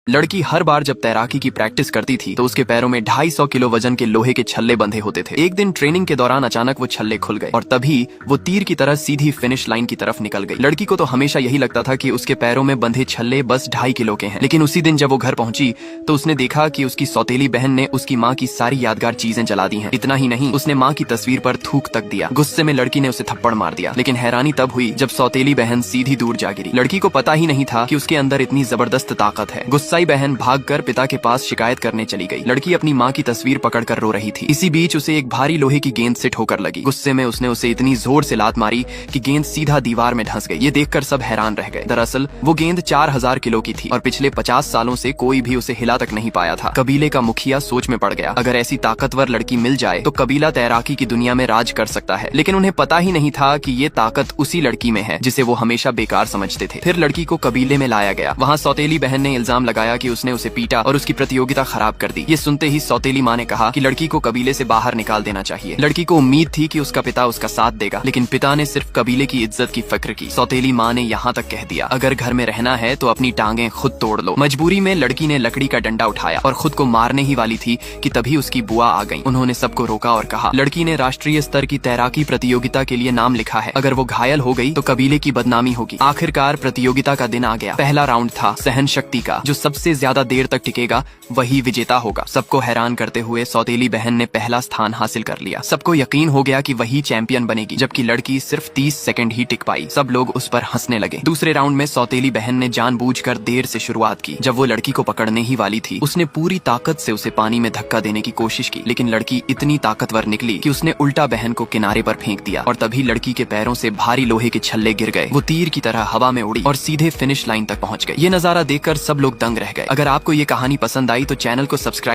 लड़की हर बार जब तैराकी की प्रैक्टिस करती थी तो उसके पैरों में 250 किलो वजन के लोहे के छल्ले बंधे होते थे। एक दिन ट्रेनिंग के दौरान अचानक वो छल्ले खुल गए और तभी वो तीर की तरह सीधी फिनिश लाइन की तरफ निकल गई। लड़की को तो हमेशा यही लगता था कि उसके पैरों में बंधे छल्ले बस 2.5 किलो के हैं, लेकिन उसी दिन जब वो घर पहुंची तो उसने देखा कि उसकी सौतेली बहन ने उसकी माँ की सारी यादगार चीजें जला दी हैं। इतना ही नहीं, उसने माँ की तस्वीर पर थूक तक दिया। गुस्से में लड़की ने उसे थप्पड़ मार दिया, लेकिन हैरानी तब हुई जब सौतेली बहन सीधी दूर जा गिरी। लड़की को पता ही नहीं था कि उसके अंदर इतनी जबरदस्त ताकत है। गुस्साई बहन भागकर पिता के पास शिकायत करने चली गई। लड़की अपनी माँ की तस्वीर पकड़कर रो रही थी। इसी बीच उसे एक भारी लोहे की गेंद से ठोकर लगी। गुस्से में उसने उसे इतनी जोर से लात मारी कि गेंद सीधा दीवार में धंस गई। ये देखकर सब हैरान रह गए। दरअसल वो गेंद 4000 किलो की थी और पिछले 50 सालों से कोई भी उसे हिला तक नहीं पाया था। कबीले का मुखिया सोच में पड़ गया, अगर ऐसी ताकतवर लड़की मिल जाए तो कबीला तैराकी की दुनिया में राज कर सकता है। लेकिन उन्हें पता ही नहीं था कि ये ताकत उसी लड़की में है जिसे वो हमेशा बेकार समझते थे। फिर लड़की को कबीले में लाया गया। वहाँ सौतेली बहन ने इल्जाम लगाया कि उसने उसे पीटा और उसकी प्रतियोगिता खराब कर दी। ये सुनते ही सौतेली माँ ने कहा कि लड़की को कबीले से बाहर निकाल देना चाहिए। लड़की को उम्मीद थी कि उसका पिता उसका साथ देगा, लेकिन पिता ने सिर्फ कबीले की इज्जत की फिक्र की। सौतेली माँ ने यहाँ तक कह दिया, अगर घर में रहना है तो अपनी टांगें खुद तोड़ लो। मजबूरी में लड़की ने लकड़ी का डंडा उठाया और खुद को मारने ही वाली थी कि तभी उसकी बुआ आ गई। उन्होंने सबको रोका और कहा, लड़की ने राष्ट्रीय स्तर की तैराकी प्रतियोगिता के लिए नाम लिखा है, अगर वो घायल हो गई तो कबीले की बदनामी होगी। आखिरकार प्रतियोगिता का दिन आ गया। पहला राउंड था सहन शक्ति का। जो सबसे ज्यादा देर तक टिकेगा वही विजेता होगा। सबको हैरान करते हुए सौतेली बहन ने पहला स्थान हासिल कर लिया। सबको यकीन हो गया कि वही चैंपियन बनेगी, जबकि लड़की सिर्फ 30 सेकंड ही टिक पाई। सब लोग उस पर हंसने लगे। दूसरे राउंड में सौतेली बहन ने जानबूझकर देर से शुरुआत की। जब वो लड़की को पकड़ने ही वाली थी, उसने पूरी ताकत से उसे पानी में धक्का देने की कोशिश की, लेकिन लड़की इतनी ताकतवर निकली कि उसने उल्टा बहन को किनारे पर फेंक दिया और तभी लड़की के पैरों से भारी लोहे के छल्ले गिर गए। वो तीर की तरह हवा में उड़ी और सीधे फिनिश लाइन तक पहुंच गई। ये नजारा देखकर सब लोग दंग रह गए। अगर आपको ये कहानी पसंद आई तो चैनल को सब्सक्राइब